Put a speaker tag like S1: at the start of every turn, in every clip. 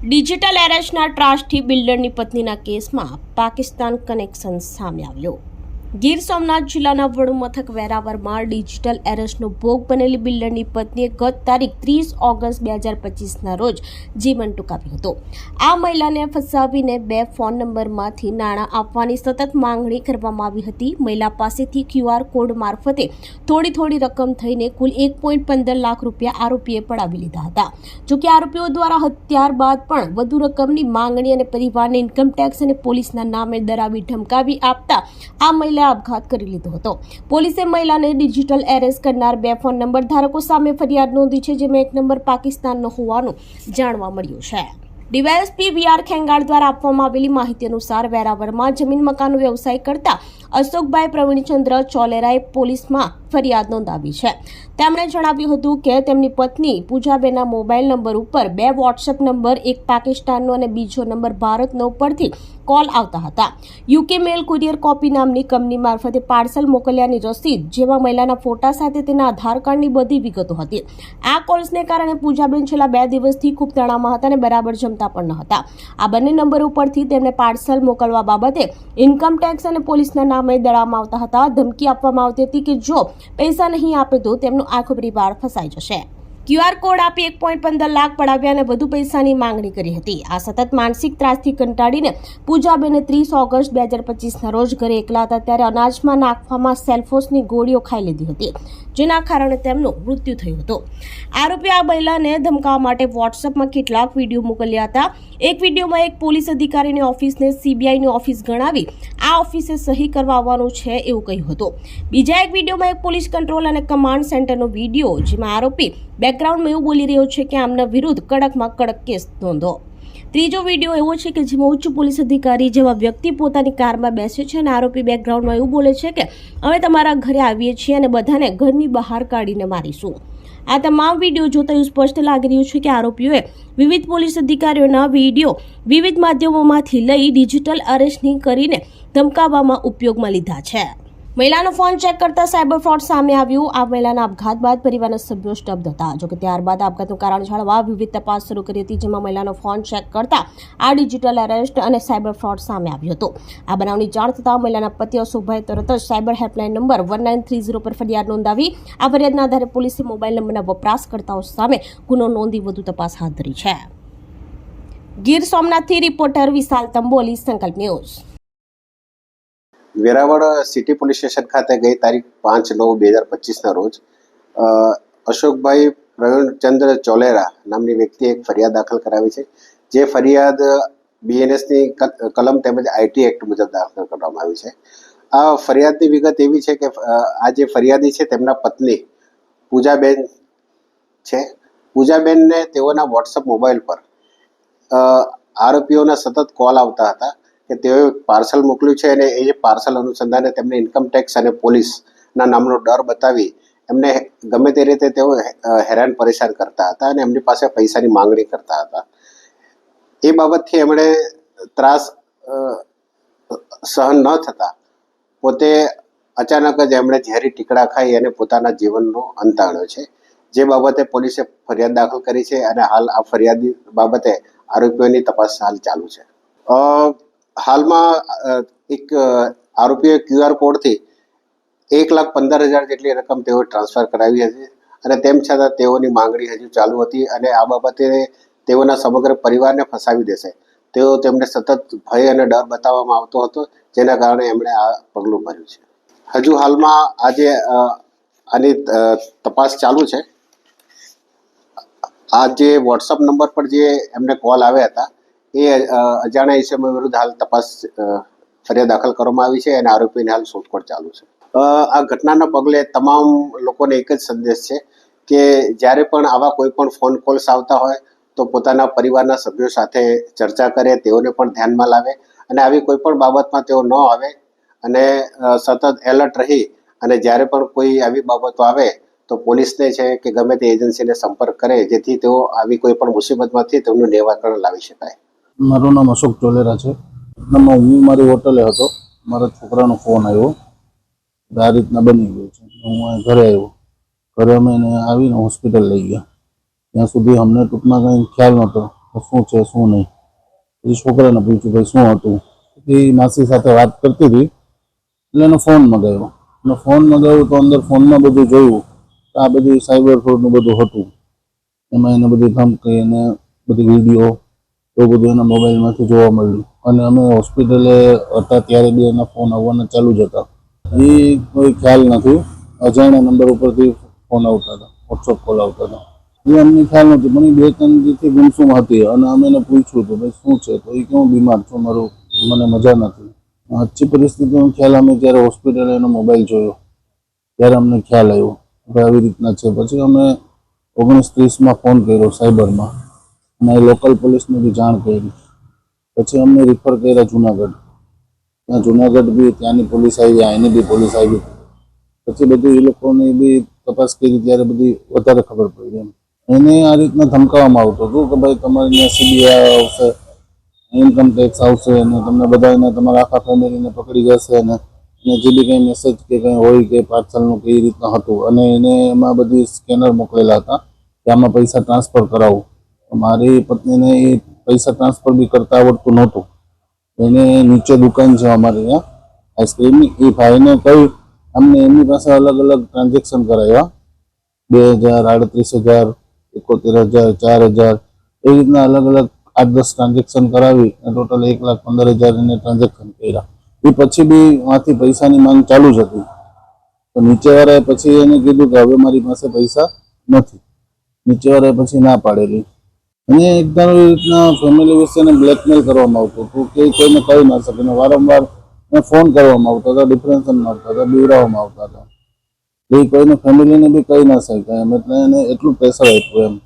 S1: Digital એરેસ્ટના ટ્રાસ્ટથી બિલ્ડરની પત્નીના કેસમાં Pakistan connection સામે આવ્યો। ગીર સોમનાથ જિલ્લાના વડુ મથક વેરાવળમાં ડિજિટલ એરેસ્ટનો ભોગ બનેલી બિલ્ડરની પત્નીએ ગત તારીખ 30 ઓગસ્ટ 2025ના રોજ જીવન ટૂંકાવ્યું હતું। આ મહિલાને ફસાવીને 2 ફોન નંબરમાંથી નાણાં આપવાની સતત માંગણી કરવામાં આવી હતી। મહિલા પાસેથી QR કોડ મારફતે થોડી રકમ થઈને કુલ 1.15 લાખ રૂપિયા આરોપીએ પડાવી લીધા હતા। જોકે આરોપીઓ દ્વારા હત્યાર બાદ પણ વધુ રકમની માંગણી અને પરિવારને ઇન્કમટેક્સ અને પોલીસના નામે ડરાવી ધમકાવી આપતા આ મહિલા આપઘાત કરી લીધો હતો। પોલીસે મહિલાને ડિજિટલ એરેસ્ટ કરનાર 2 ફોન નંબર ધારકો સામે ફરિયાદ નોંધી છે, જેમાં એક નંબર પાકિસ્તાનનો હોવાનું જાણવા મળ્યું છે। ડીવાયએસપી VR ખેંગાર દ્વારા આપવામાં આવેલી માહિતી અનુસાર વેરાવળમાં જમીન મકાનનો વ્યવસાય કરતા અશોકભાઈ પ્રવીણચંદ્ર ચોલેરાએ પોલીસમાં ફરિયાદ નોંધાવી છે। તેમણે જણાવ્યું હતું કે તેમની પત્ની પૂજાબેનના મોબાઈલ નંબર ઉપર 2 વોટ્સએપ નંબર, એક પાકિસ્તાનનો અને બીજો નંબર ભારતનો પરથી કોલ આવતા હતા। UK મેલ કુરિયર કોપી નામની કંપની મારફતે પાર્સલ મોકલ્યાની રસીદ, જેમાં મહિલાના ફોટા સાથે તેના આધાર કાર્ડની બધી વિગતો હતી। આ કોલ્સને કારણે પૂજાબેન છેલ્લા 2 દિવસથી ખૂબ તણાવમાં હતા અને બરાબર જમતા પણ ન હતા। આ બંને નંબર ઉપરથી તેમને પાર્સલ મોકલવા બાબતે ઇન્કમટેક્સ અને પોલીસના નામે દળાવવામાં આવતા હતા। ધમકી આપવામાં આવતી હતી કે જો પૈસા નહીં આપે તો તેમનો આખો પરિવાર ફસાઈ જશે। QR કોડ આપી 1.15 લાખ પડાવ્યા અને વધુ પૈસાની માંગણી કરી હતી। આ સતત માનસિક ત્રાસથી કંટાળીને પૂજાબેને 30 ઓગસ્ટ 2025ના રોજ ઘરે એકલા હતા ત્યારે અનાજમાં નાખવામાં સેલ્ફોસની ગોળીઓ ખાઈ લીધી હતી, જેના કારણે તેમનું મૃત્યુ થયું હતું। આરોપી આ મહિલાને ધમકાવવા માટે વોટ્સએપમાં કેટલાક વિડીયો મોકલ્યા હતા। એક વિડીયોમાં એક પોલીસ અધિકારીની ઓફિસને CBIની ઓફિસ ગણાવી આ ઓફિસે સહી કરવા આવવાનું છે એવું કહ્યું હતું। બીજા એક વિડીયોમાં એક પોલીસ કંટ્રોલ અને કમાન્ડ સેન્ટરનો વિડીયો, જેમાં આરોપી બેકગ્રાઉન્ડમાં એવું બોલી રહ્યો છે કે આમના વિરુદ્ધ કડકમાં કડક કેસ નોંધો। ત્રીજો વિડીયો એવો છે કે જેમાં ઉચ્ચ પોલીસ અધિકારી જેવા વ્યક્તિ પોતાની કારમાં બેસે છે અને આરોપી બેકગ્રાઉન્ડમાં એવું બોલે છે કે અમે તમારા ઘરે આવીએ છીએ અને બધાને ઘરની બહાર કાઢીને મારીશું। આ તમામ વિડીયો જોતા એવું સ્પષ્ટ લાગી રહ્યું છે કે આરોપીઓએ વિવિધ પોલીસ અધિકારીઓના વિડીયો વિવિધ માધ્યમોમાંથી લઈ ડિજિટલ અરેસ્ટની કરીને ધમકાવવામાં ઉપયોગમાં લીધા છે। મહિલાનો ફોન ચેક કરતા સાયબર ફ્રોડ સામે આવ્યું। આ મહિલાના આપઘાત બાદ પરિવારના સભ્યો સ્તબ્ધ હતા। જોકે ત્યારબાદ આપઘાતનું કારણ જાણવા વિવિધ તપાસ શરૂ કરી હતી, જેમાં મહિલાનો ફોન ચેક કરતા આ ડિજિટલ અરેસ્ટ અને સાયબર ફ્રોડ સામે આવ્યો હતો। આ બનાવની જાણ થતાં મહિલાના પતિ અશોકભાઈ તરત જ સાયબર હેલ્પલાઇન નંબર 1930 પર ફરિયાદ નોંધાવી। આ ફરિયાદના આધારે પોલીસે મોબાઈલ નંબરના વપરાશકર્તાઓ સામે ગુનો નોંધી વધુ તપાસ હાથ ધરી છે। ગીર સોમનાથથી રિપોર્ટર વિશાલ તંબોલી, સંકલ્પ news.
S2: Veraval city police station ખાતે ગઈ તારીખ 5/9/2025ના રોજ અશોકભાઈ પ્રવીણચંદ્ર ચોલેરા નામની વ્યક્તિએ એક ફરિયાદ દાખલ કરાવી છે, જે ફરિયાદ BNSની કલમ તેમજ IT એક્ટ મુજબ દાખલ કરવામાં આવી છે। આ ફરિયાદની વિગત એવી છે કે આ જે ફરિયાદી છે તેમના પત્ની પૂજાબેન છે। પૂજાબેનને તેઓના વોટ્સઅપ મોબાઈલ પર આરોપીઓના સતત કોલ આવતા હતા કે તેઓએ પાર્સલ મોકલ્યું છે અને એ પાર્સલ અનુસંધાને તેમને ઇન્કમટેક્સ અને પોલીસના નામનો ડર બતાવી એમને ગમે તે રીતે તેઓ હેરાન પરેશાન કરતા હતા અને એમની પાસે પૈસાની માંગણી કરતા હતા। એ બાબતથી એમણે ત્રાસ સહન ન થતા પોતે અચાનક જ એમણે ઝેરી ટીકડા ખાઈ અને પોતાના જીવનનો અંત આણ્યો છે, જે બાબતે પોલીસે ફરિયાદ દાખલ કરી છે અને હાલ આ ફરિયાદ બાબતે આરોપીઓની તપાસ હાલ ચાલુ છે। હાલમાં એક આરોપીએ QR કોડથી 1,15,000 જેટલી રકમ તેઓએ ટ્રાન્સફર કરાવી હતી અને તેમ છતાં તેઓની માંગણી હજુ ચાલુ હતી અને આ બાબતે તેઓના સમગ્ર પરિવારને ફસાવી દેશે તેમને સતત ભય અને ડર બતાવવામાં આવતો હતો, જેના કારણે એમણે આ પગલું ભર્યું છે। હજુ હાલમાં આજે આની તપાસ ચાલુ છે। આ જે વોટ્સઅપ નંબર પર જે એમને કોલ આવ્યા હતા એ અજાણ્યા ઇસમો વિરુદ્ધ હાલ તપાસ ફરિયાદ દાખલ કરવામાં આવી છે અને આરોપીને હાલ શોધખોળ ચાલુ છે। આ ઘટનાના પગલે તમામ લોકોને એક જ સંદેશ છે કે જ્યારે પણ આવા કોઈ પણ ફોન કોલ્સ આવતા હોય તો પોતાના પરિવારના સભ્યો સાથે ચર્ચા કરે, તેઓને પણ ધ્યાનમાં લાવે અને આવી કોઈ પણ બાબતમાં તેઓ ન આવે અને સતત એલર્ટ રહી અને જ્યારે પણ કોઈ આવી બાબતો આવે તો પોલીસને છે કે ગમે તે એજન્સીને સંપર્ક કરે, જેથી તેઓ આવી કોઈ પણ મુસીબતમાંથી તેમનું નિરાકરણ લાવી શકાય।
S3: મારું નામ અશોક ચોલેરા છે। હું મારી હોટલે હતો, મારા છોકરાનો ફોન આવ્યો, આ રીતના બની ગયું છે। હું ઘરે આવ્યો, ઘરે અમે એને આવીને હોસ્પિટલ લઈ ગયા। ત્યાં સુધી અમને ટૂંકમાં કંઈ ખ્યાલ નહોતો તો શું છે શું નહીં. પછી છોકરાને પૂછ્યું ભાઈ શું હતું. પછી માસી સાથે વાત કરતી હતી એટલે એને ફોન મગાવ્યો. અને ફોન મગાવ્યો તો અંદર ફોનમાં બધું જોયું તો આ બધી સાયબર ફ્રોડનું બધું હતું. એમાં એને બધી ધમકી અને બધી વિડીયો તો બધું એના મોબાઈલમાંથી જોવા મળ્યું. અને અમે હોસ્પિટલે હતા ત્યારે બી એના ફોન આવવાના ચાલુ જ હતા. એ કોઈ ખ્યાલ નથી. અજાણ્યા નંબર ઉપરથી ફોન આવતા હતા, વોટ્સઅપ કોલ આવતા હતા. એ અમને ખ્યાલ નથી પણ એ 2-3 દિવસથી ગુમસુમ હતી. અને અમે એને પૂછ્યું હતું ભાઈ શું છે તો એ કેવું બીમાર છું, મારું મને મજા નથી. આછી પરિસ્થિતિનો ખ્યાલ અમે જ્યારે હોસ્પિટલે એનો મોબાઈલ જોયો ત્યારે અમને ખ્યાલ આવ્યો કે આવી રીતના છે. પછી અમે 19-30 ફોન કર્યો સાયબરમાં અને લોકલ પોલીસને બી જાણ કરી. પછી અમને રિફર કર્યા જુનાગઢ. ત્યાં જુનાગઢ બી ત્યાંની પોલીસ આવી, અહીંની બી પોલીસ આવી. પછી બધું એ લોકોની બી તપાસ કરી ત્યારે બધી વધારે ખબર પડી. એને આ રીતના ધમકાવવામાં આવતો હતો કે ભાઈ તમારી ત્યાં CBI આવશે, ઇન્કમ ટેક્સ આવશે અને તમને બધાને તમારા આખા ફેમિલીને પકડી જશે. અને જે બી કંઈ મેસેજ કે કંઈ હોય કે પાર્સલનું કે એ રીતના હતું. અને એને એમાં બધી સ્કેનર મોકલેલા હતા કે આમાં પૈસા ટ્રાન્સફર કરાવું. મારી પત્નીને એ પૈસા ટ્રાન્સફર બી કરતા આવડતું નહોતું. એને નીચે દુકાન છે અમારે ત્યાં આઈસ્ક્રીમની. એ ભાઈને કહી અમને એમની પાસે અલગ અલગ ટ્રાન્ઝેક્શન કરાવ્યા. 2,000, 38,000, 71,000, 4,000 એ રીતના અલગ અલગ 8-10 ટ્રાન્ઝેક્શન કરાવી અને ટોટલ 1,15,000 એને ટ્રાન્ઝેક્શન કર્યા. એ પછી બી આમાંથી પૈસાની માંગ ચાલુ જ હતી. તો નીચેવાળાએ પછી એને કીધું કે હવે મારી પાસે પૈસા નથી. નીચેવાળાએ પછી ના પાડેલી. અને એકદમ એ રીતના ફેમિલી વિશે બ્લેકમેલ કરવામાં આવતું હતું કે કોઈને કહી ના શકે. વારંવાર ફોન કરવામાં આવતા હતા, ડિફરન્સન આવતા હતા, બીવડાવવામાં આવતા હતા. એ કોઈને ફેમિલીને બી કહી ના શકાય એમ. એટલે એને એટલું પ્રેશર આપ્યું એમ.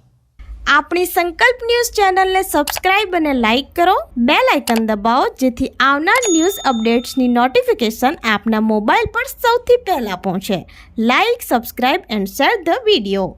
S1: આપણી સંકલ્પ ન્યૂઝ ચેનલને સબસ્ક્રાઇબ અને લાઇક કરો, બેલ આઇકન દબાવો જેથી આવનાર ન્યૂઝ અપડેટ્સની નોટિફિકેશન આપના મોબાઈલ પર સૌથી પહેલા પહોંચે. Like, subscribe and share the video.